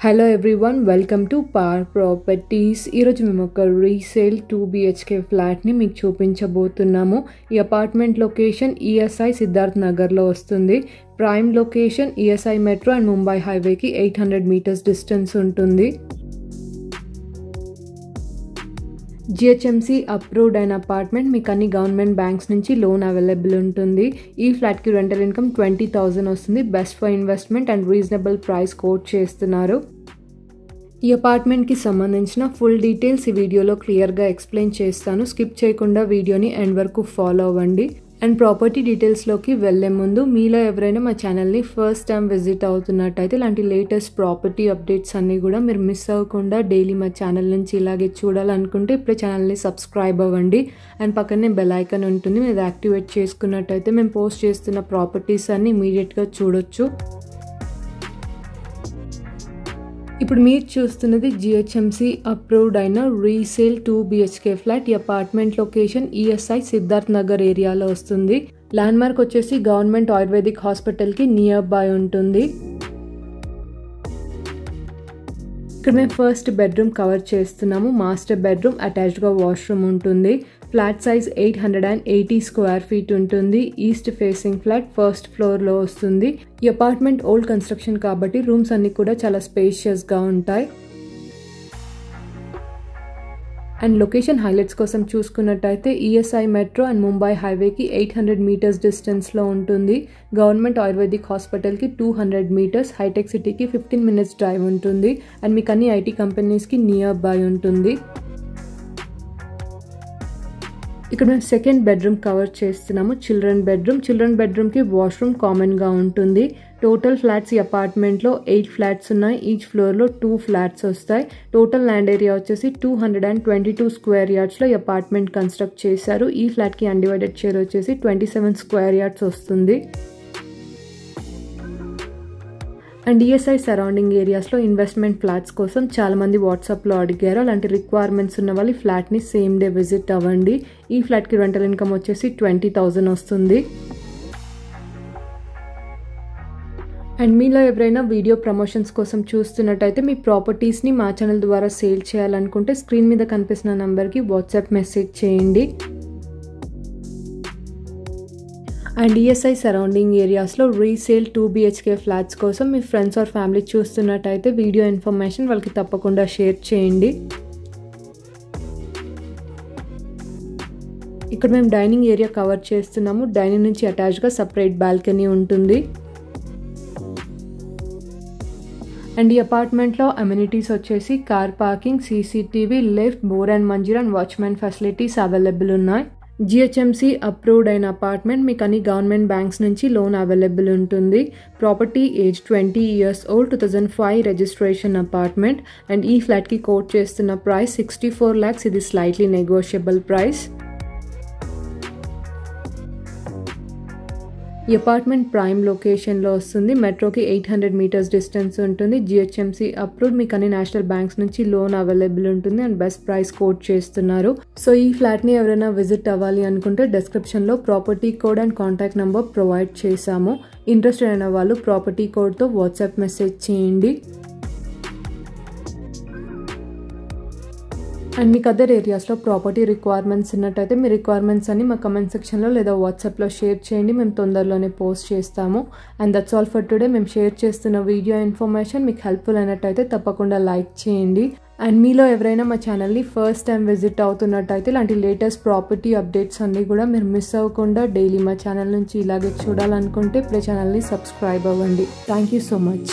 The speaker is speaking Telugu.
Hello everyone, welcome to power properties. ఈరోజు మేము ఒక రీసేల్ 2 BHK ఫ్లాట్ని మీకు చూపించబోతున్నాము. ఈ అపార్ట్మెంట్ లొకేషన్ ESI సిద్ధార్థ్ నగర్లో వస్తుంది. Prime location ESI metro and Mumbai హైవేకి 800 మీటర్స్ డిస్టెన్స్ ఉంటుంది. GHMC అప్రూవ్డ్ అయిన అపార్ట్మెంట్. మీకు అన్ని గవర్నమెంట్ బ్యాంక్స్ నుంచి లోన్ అవైలబుల్ ఉంటుంది. ఈ ఫ్లాట్కి రెంటల్ ఇన్కమ్ 20,000 వస్తుంది. Best for investment and reasonable price coat చేస్తున్నారు. ఈ అపార్ట్మెంట్కి సంబంధించిన ఫుల్ డీటెయిల్స్ ఈ వీడియోలో క్లియర్గా ఎక్స్ప్లెయిన్ చేస్తాను. స్కిప్ చేయకుండా వీడియోని ఎండ్ వరకు ఫాలో అవ్వండి. అండ్ ప్రాపర్టీ డీటెయిల్స్లోకి వెళ్ళే ముందు మీలో ఎవరైనా మా ఛానల్ని ఫస్ట్ టైం విజిట్ అవుతున్నట్టయితే ఇలాంటి లేటెస్ట్ ప్రాపర్టీ అప్డేట్స్ అన్నీ కూడా మీరు మిస్ అవ్వకుండా డైలీ మా ఛానల్ నుంచి ఇలాగే చూడాలనుకుంటే ఇప్పుడే ఛానల్ని సబ్స్క్రైబ్ అవ్వండి. అండ్ పక్కనే బెల్ ఐకాన్ ఉంటుంది, మీరు యాక్టివేట్ చేసుకున్నట్టయితే మేము పోస్ట్ చేస్తున్న ప్రాపర్టీస్ అన్నీ ఇమీడియట్గా చూడొచ్చు. ఇప్పుడు మీరు చూస్తున్నది GHMC అప్రూవ్డ్ అయిన రీసేల్ 2 BHK ఫ్లాట్. ఈ apartment location ESI Siddharth Nagar ఏరియాలో వస్తుంది. ల్యాండ్ మార్క్ వచ్చేసి గవర్నమెంట్ ఆయుర్వేదిక్ హాస్పిటల్కి నియర్ బై ఉంటుంది. ఇక్కడ మేము ఫస్ట్ బెడ్రూమ్ కవర్ చేస్తున్నాము. మాస్టర్ బెడ్రూమ్, అటాచ్డ్గా వాష్రూమ్ ఉంటుంది. ఫ్లాట్ సైజ్ 880 స్క్వేర్ ఫీట్ ఉంటుంది. ఈస్ట్ ఫేసింగ్ ఫ్లాట్, ఫస్ట్ ఫ్లోర్లో వస్తుంది. ఈ అపార్ట్మెంట్ ఓల్డ్ కన్స్ట్రక్షన్ కాబట్టి రూమ్స్ అన్ని కూడా చాలా స్పేషియస్గా ఉంటాయి. అండ్ లొకేషన్ హైలైట్స్ కోసం చూసుకున్నట్టయితే ESI మెట్రో అండ్ ముంబై హైవేకి 800 మీటర్స్ డిస్టెన్స్లో ఉంటుంది. గవర్నమెంట్ ఆయుర్వేదిక్ హాస్పిటల్కి 200 మీటర్స్, హైటెక్ సిటీకి 15 మినిట్స్ డ్రైవ్ ఉంటుంది. అండ్ మీకు అన్ని IT కంపెనీస్కి నియర్ బై ఉంటుంది. ఇక్కడ మేము సెకండ్ బెడ్రూమ్ కవర్ చేస్తున్నాము. చిల్డ్రన్ బెడ్రూమ్కి వాష్రూమ్ కామన్గా ఉంటుంది. టోటల్ ఫ్లాట్స్ ఈ అపార్ట్మెంట్లో 8 ఫ్లాట్స్ ఉన్నాయి. ఈచ్ ఫ్లోర్లో 2 ఫ్లాట్స్ వస్తాయి. టోటల్ ల్యాండ్ ఏరియా వచ్చేసి 222 స్క్వేర్ యార్డ్స్లో ఈ అపార్ట్మెంట్ కన్స్ట్రక్ట్ చేశారు. ఈ ఫ్లాట్కి అన్డివైడెడ్ షేర్ వచ్చేసి 27 స్క్వేర్ యార్డ్స్ వస్తుంది. అండ్ ESI సరౌండింగ్ ఏరియాస్లో ఇన్వెస్ట్మెంట్ ఫ్లాట్స్ కోసం చాలామంది వాట్సాప్లో అడిగారు. అలాంటి రిక్వైర్మెంట్స్ ఉన్న వాళ్ళు ఈ ఫ్లాట్ని సేమ్ డే విజిట్ అవ్వండి. ఈ ఫ్లాట్కి రెంటల్ ఇన్కమ్ వచ్చేసి 20,000 వస్తుంది. అండ్ మీలో ఎవరైనా వీడియో ప్రమోషన్స్ కోసం చూస్తున్నట్టయితే మీ ప్రాపర్టీస్ని మా ఛానల్ ద్వారా సేల్ చేయాలనుకుంటే స్క్రీన్ మీద కనిపిస్తున్న నెంబర్కి వాట్సాప్ మెసేజ్ చేయండి. అండ్ ESI సరౌండింగ్ ఏరియాస్లో రీసేల్ 2 BHK ఫ్లాట్స్ కోసం మీ ఫ్రెండ్స్ ఆర్ ఫ్యామిలీ చూస్తున్నట్టయితే వీడియో ఇన్ఫర్మేషన్ వాళ్ళకి తప్పకుండా షేర్ చేయండి. ఇక్కడ మేము డైనింగ్ ఏరియా కవర్ చేస్తున్నాము. డైనింగ్ నుంచి అటాచ్గా సపరేట్ బాల్కనీ ఉంటుంది. అండ్ ఈ అపార్ట్మెంట్లో అమ్యూనిటీస్ వచ్చేసి car parking, CCTV, lift, bore and Manjira and watchman facilities available ఉన్నాయి. GHMC అప్రూవ్డ్ అయిన అపార్ట్మెంట్. మీకు అన్ని గవర్నమెంట్ బ్యాంక్స్ నుంచి లోన్ అవైలబుల్ ఉంటుంది. Property age 20 years old, 2005 registration apartment. And ఈ ఫ్లాట్కి కోట్ చేస్తున్న ప్రైస్ 64 lakhs. ఇది స్లైట్లీ నెగోషియబుల్ ప్రైస్. ఈ అపార్ట్మెంట్ ప్రైమ్ లొకేషన్లో వస్తుంది. మెట్రోకి 800 మీటర్స్ డిస్టెన్స్ ఉంటుంది. GHMC approved. మీకు అన్ని నేషనల్ బ్యాంక్స్ నుంచి లోన్ అవైలబుల్ ఉంటుంది అండ్ బెస్ట్ ప్రైస్ కోట్ చేస్తున్నారు. సో ఈ ఫ్లాట్ని ఎవరైనా విజిట్ అవ్వాలి అనుకుంటే డిస్క్రిప్షన్లో property code and contact number provide చేశాము. ఇంట్రెస్టెడ్ అయిన వాళ్ళు ప్రాపర్టీ కోడ్తో వాట్సాప్ మెసేజ్ చేయండి. అండ్ మీకు అదర్ ఏరియాస్లో ప్రాపర్టీ రిక్వైర్మెంట్స్ ఉన్నట్టయితే మీ రిక్వైర్మెంట్స్ అన్ని మా కమెంట్ సెక్షన్లో లేదా వాట్సాప్లో షేర్ చేయండి. మేము తొందరలోనే పోస్ట్ చేస్తాము. And that's all for today. మేము షేర్ చేస్తున్న వీడియో ఇన్ఫర్మేషన్ మీకు హెల్ప్ఫుల్ అయినట్టయితే తప్పకుండా లైక్ చేయండి. అండ్ మీలో ఎవరైనా మా ఛానల్ని ఫస్ట్ టైం విజిట్ అవుతున్నట్టయితే ఇలాంటి లేటెస్ట్ ప్రాపర్టీ అప్డేట్స్ అన్నీ కూడా మీరు మిస్ అవ్వకుండా డైలీ మా ఛానల్ నుంచి ఇలాగే చూడాలనుకుంటే ఇప్పుడే ఛానల్ని సబ్స్క్రైబ్ అవ్వండి. Thank you so much.